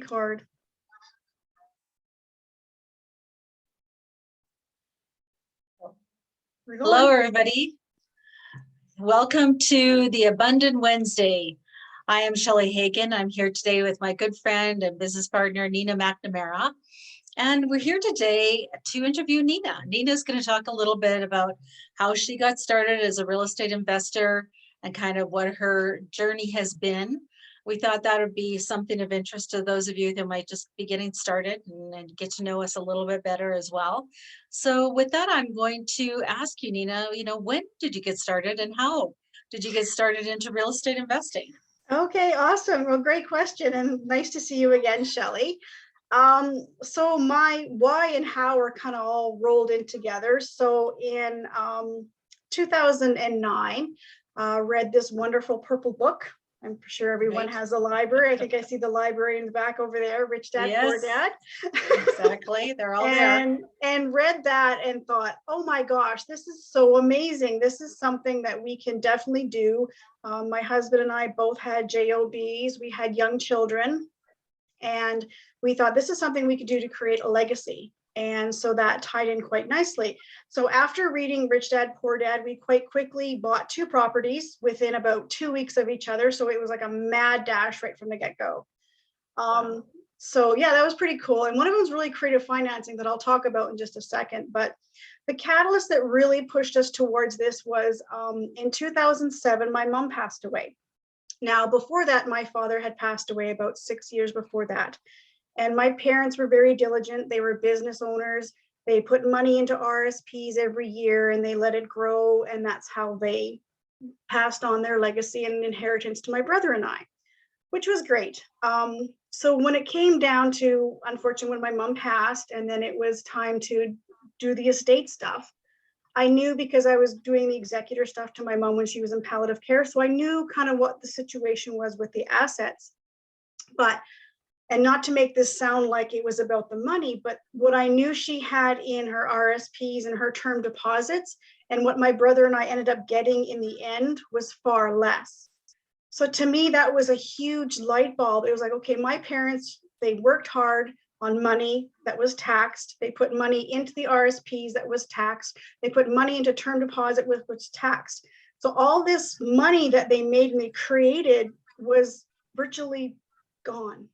Record. Hello, everybody. Welcome to the Abundant Wednesday. I am Shelley Hagan. I'm here today with my good friend and business partner, Nina McNamara. And we're here today to interview Nina. Nina's going to talk a little bit about how she got started as a real estate investor and kind of what her journey has been. We thought that would be something of interest to those of you that might just be getting started and get to know us a little bit better as well. So with that, I'm going to ask you, Nina, when did you get started and how did you get started into real estate investing? Okay, awesome. Well, great question, and nice to see you again, Shelley. So my why and how are kind of all rolled in together. So in 2009, read this wonderful purple book. I'm sure everyone has a library. I think I see the library in the back over there, Rich Dad, Poor Dad. Exactly, they're all there. And read that and thought, oh my gosh, this is so amazing. This is something that we can definitely do. My husband and I both had JOBs. We had young children. And we thought this is something we could do to create a legacy. And so that tied in quite nicely. So after reading Rich Dad, Poor Dad, we quite quickly bought 2 properties within about 2 weeks of each other. So it was like a mad dash right from the get-go. So yeah, that was pretty cool. And one of them was really creative financing that I'll talk about in just a second. But the catalyst that really pushed us towards this was in 2007, my mom passed away. Now, before that, my father had passed away about 6 years before that. And my parents were very diligent. They were business owners. They put money into RSPs every year and they let it grow. And that's how they passed on their legacy and inheritance to my brother and I, which was great. So when it came down to, unfortunately, when my mom passed and then it was time to do the estate stuff, I knew because I was doing the executor stuff to my mom when she was in palliative care. So I knew kind of what the situation was with the assets. And not to make this sound like it was about the money, but what I knew she had in her RSPs and her term deposits and what my brother and I ended up getting in the end was far less. So to me, that was a huge light bulb. It was like, okay, my parents, they worked hard on money that was taxed. They put money into the RSPs that was taxed. They put money into term deposit with which taxed. So all this money that they made and they created was virtually gone.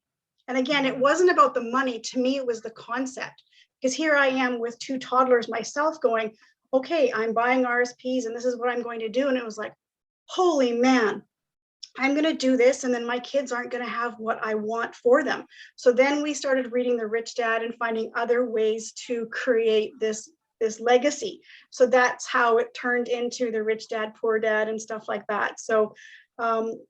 And again, it wasn't about the money. To me, it was the concept. Because here I am with 2 toddlers myself going, okay, I'm buying RSPs and this is what I'm going to do. And it was like, holy man, I'm going to do this and then my kids aren't going to have what I want for them. So then we started reading the Rich Dad and finding other ways to create this legacy. So that's how it turned into the Rich Dad, Poor Dad and stuff like that. So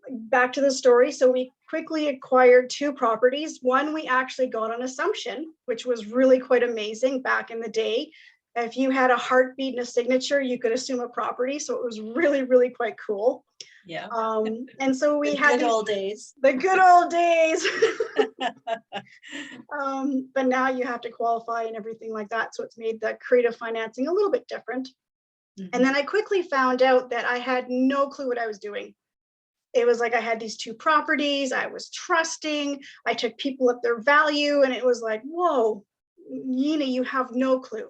back to the story. So we quickly acquired 2 properties. One we actually got on assumption, which was really quite amazing back in the day. If you had a heartbeat and a signature, you could assume a property. So it was really, really quite cool. Yeah. And so we had the good old days. The good old days. But now you have to qualify and everything like that. So it's made the creative financing a little bit different. Mm-hmm. And then I quickly found out that I had no clue what I was doing. It was like I had these 2 properties. I was trusting. I took people at their value. And it was like, whoa, Nina, you have no clue.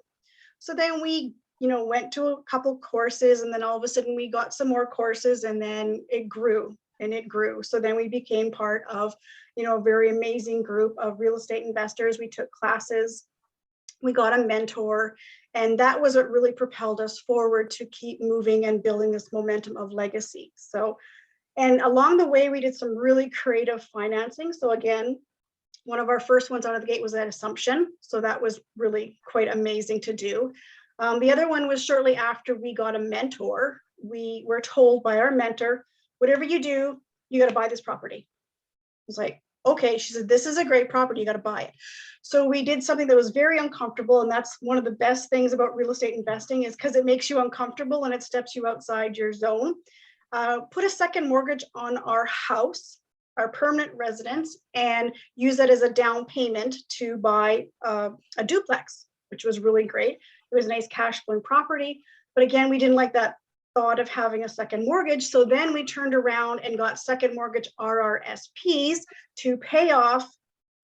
So then we went to a couple courses and then all of a sudden we got some more courses and then it grew and it grew. So then we became part of, a very amazing group of real estate investors. We took classes, we got a mentor, and that was what really propelled us forward to keep moving and building this momentum of legacy. So, and along the way, we did some really creative financing. So again, one of our first ones out of the gate was that assumption. So that was really quite amazing to do. The other one was shortly after we got a mentor. We were told by our mentor, whatever you do, you got to buy this property. I was like, okay. She said, this is a great property. You got to buy it. So we did something that was very uncomfortable. And that's one of the best things about real estate investing is because it makes you uncomfortable and it steps you outside your zone. Put a second mortgage on our house, our permanent residence, and use that as a down payment to buy a duplex, which was really great. It was a nice cash flowing property. But again, we didn't like that thought of having a second mortgage. So then we turned around and got second mortgage RRSPs to pay off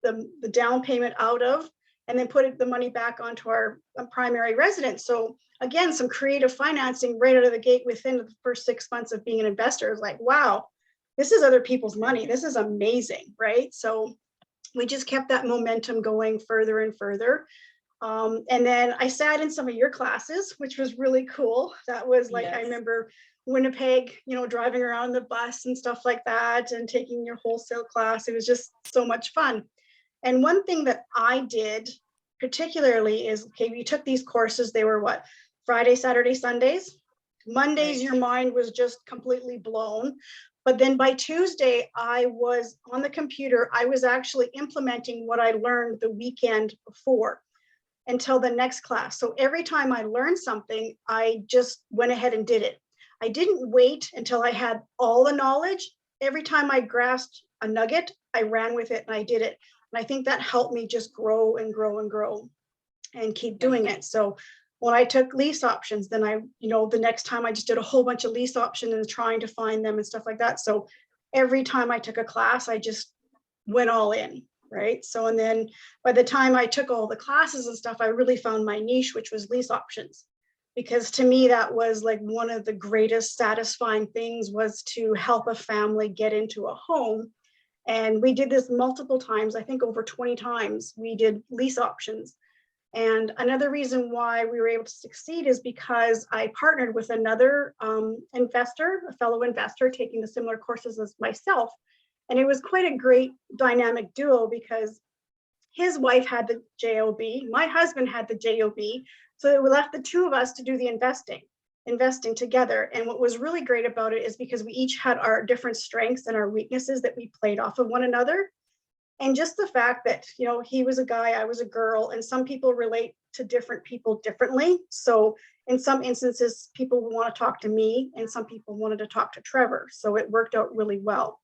the down payment out of, and then put the money back onto our primary residence. So again, some creative financing right out of the gate within the first 6 months of being an investor is like, wow, this is other people's money. This is amazing, right? So we just kept that momentum going further and further. And then I sat in some of your classes, which was really cool. That was like, I remember Winnipeg, driving around the bus and stuff like that, and taking your wholesale class. It was just so much fun. And one thing that I did particularly is, okay, we took these courses. They were what? Friday, Saturday, Sundays. Mondays, your mind was just completely blown. But then by Tuesday, I was on the computer. I was actually implementing what I learned the weekend before until the next class. So every time I learned something, I just went ahead and did it. I didn't wait until I had all the knowledge. Every time I grasped a nugget, I ran with it and I did it. And I think that helped me just grow and grow and grow and keep doing it. So when I took lease options, then the next time I just did a whole bunch of lease options and trying to find them and stuff like that. So every time I took a class, I just went all in, right? So, and then by the time I took all the classes and stuff, I really found my niche, which was lease options. Because to me, that was like one of the greatest satisfying things, was to help a family get into a home. And we did this multiple times, I think over 20 times we did lease options. And another reason why we were able to succeed is because I partnered with another investor, a fellow investor taking the similar courses as myself. And it was quite a great dynamic duo, because his wife had the JOB, my husband had the JOB. So we left the two of us to do the investing together. And what was really great about it is because we each had our different strengths and our weaknesses that we played off of one another. And just the fact that, he was a guy, I was a girl, and some people relate to different people differently. So in some instances, people want to talk to me and some people wanted to talk to Trevor. So it worked out really well.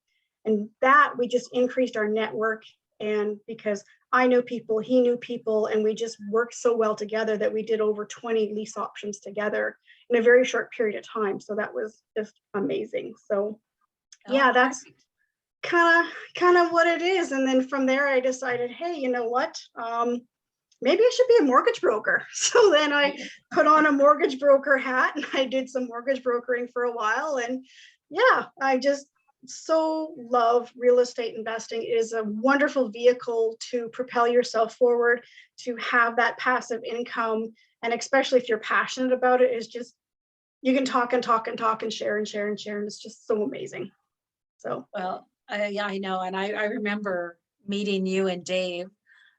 And that we just increased our network. And because I knew people, he knew people, and we just worked so well together that we did over 20 lease options together in a very short period of time. So that was just amazing. So yeah, that's kind of what it is. And then from there, I decided, hey, you know what? Maybe I should be a mortgage broker. So then I put on a mortgage broker hat and I did some mortgage brokering for a while. And yeah, I just so love real estate investing. It is a wonderful vehicle to propel yourself forward, to have that passive income. And especially if you're passionate about it, is just, you can talk and talk and talk and share and share and share. And it's just so amazing. So, well, I know. And I remember meeting you and Dave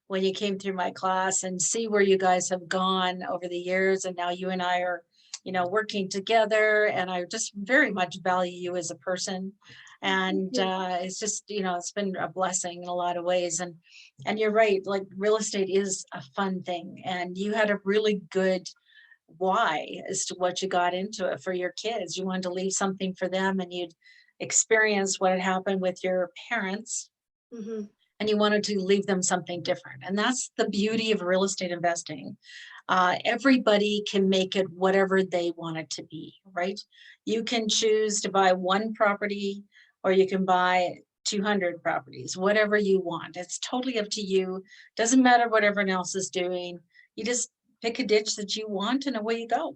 when you came through my class, and see where you guys have gone over the years. And now you and I are, working together, and I just very much value you as a person. And it's just, it's been a blessing in a lot of ways. And you're right, like real estate is a fun thing. And you had a really good why as to what you got into it for your kids. You wanted to leave something for them, and you'd experienced what had happened with your parents. mm-hmm. And you wanted to leave them something different. And that's the beauty of real estate investing. Everybody can make it whatever they want it to be, right? You can choose to buy one property, or you can buy 200 properties, whatever you want. It's totally up to you. Doesn't matter what everyone else is doing. You just pick a ditch that you want, and away you go.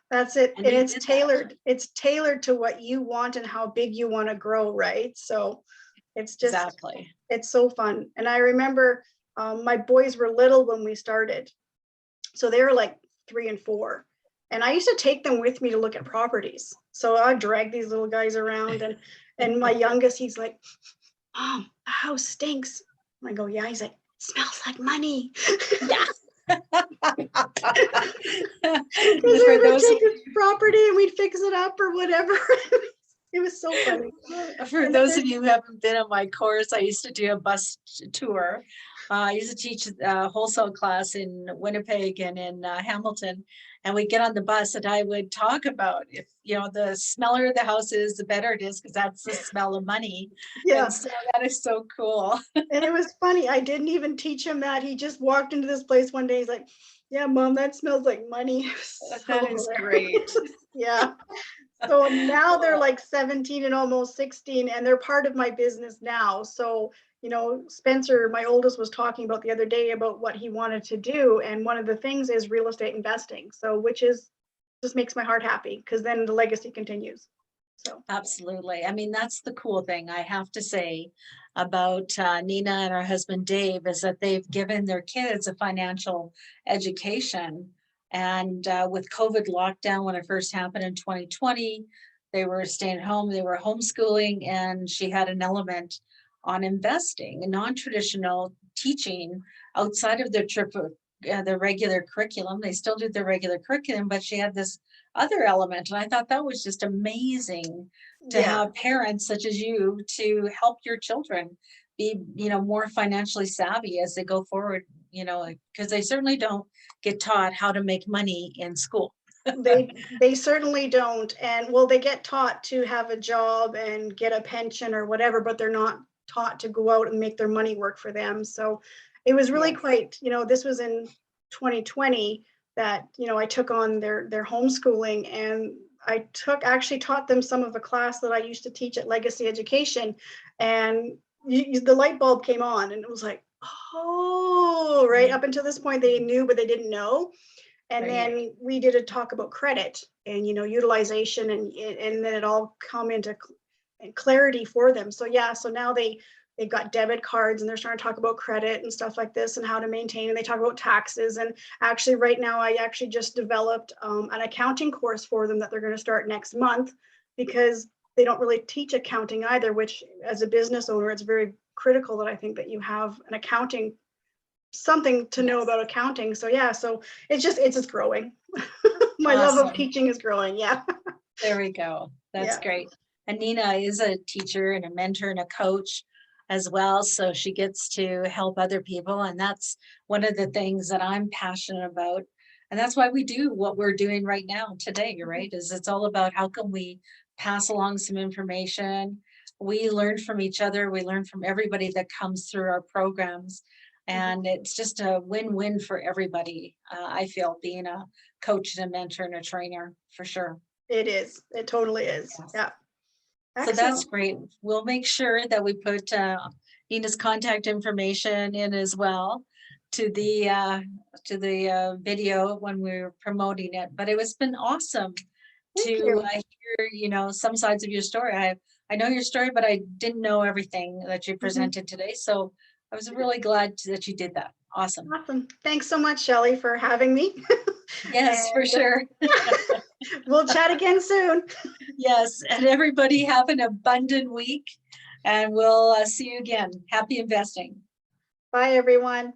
That's it. And it's tailored. That. It's tailored to what you want and how big you want to grow, right? So it's just, exactly. It's so fun. And I remember my boys were little when we started. So they were like 3 and 4. And I used to take them with me to look at properties. So I'd drag these little guys around, and my youngest, he's like, Mom, the house stinks. I go, yeah. He's like, it smells like money. Yeah. Because we would take a property and we'd fix it up or whatever. It was so funny. For those of you who haven't been on my course, I used to do a bus tour. I used to teach a wholesale class in Winnipeg and in Hamilton, and we'd get on the bus and I would talk about, if the smeller the house is, the better it is, because that's the smell of money. Yeah. And so that is so cool. And it was funny. I didn't even teach him that. He just walked into this place one day. He's like, yeah, Mom, that smells like money. That is great. Yeah. So now they're like 17 and almost 16, and they're part of my business now. So Spencer, my oldest, was talking about the other day about what he wanted to do. And one of the things is real estate investing. So, which is just makes my heart happy because then the legacy continues. So, Absolutely. I mean, that's the cool thing I have to say about Nina and her husband Dave is that they've given their kids a financial education. And with COVID lockdown, when it first happened in 2020, they were staying at home, they were homeschooling, and she had an element on investing, a non-traditional teaching outside of their regular curriculum. They still do their regular curriculum, but she had this other element. And I thought that was just amazing to yeah, have parents such as you to help your children be, more financially savvy as they go forward, because they certainly don't get taught how to make money in school. they certainly don't. And well, they get taught to have a job and get a pension or whatever, but they're not taught to go out and make their money work for them. So it was really Yes. quite, this was in 2020 that, I took on their homeschooling, and I actually taught them some of a class that I used to teach at Legacy Education. And the light bulb came on, and it was like, oh, right. Up until this point, they knew, but they didn't know. And Right. then we did a talk about credit and, utilization, and then it all come into clarity for them. So yeah, so now they've got debit cards, and they're starting to talk about credit and stuff like this and how to maintain, and they talk about taxes. And actually right now I actually just developed an accounting course for them that they're going to start next month, because they don't really teach accounting either, which as a business owner, it's very critical that I think that you have an accounting, something to know about accounting. So yeah, so it's just growing. My love of Awesome. teaching is growing. Yeah. There we go. That's Yeah. great. And Nina is a teacher and a mentor and a coach as well. So she gets to help other people. And that's one of the things that I'm passionate about. And that's why we do what we're doing right now today, right? Is it's all about how can we pass along some information. We learn from each other. We learn from everybody that comes through our programs. And it's just a win-win for everybody. I feel, being a coach and a mentor and a trainer, for sure. It is. It totally is. Yes. Yeah. So that's Excellent. great. We'll make sure that we put Nina's contact information in as well to the video when we were promoting it. But it was been awesome Thank to you. hear, some sides of your story. I know your story, but I didn't know everything that you Mhm. presented today. So I was really glad that you did that. Awesome. Awesome. Thanks so much, Shelley, for having me. Yes, for And sure. we'll chat again soon. Yes, and everybody have an abundant week, and we'll see you again. Happy investing. Bye, everyone.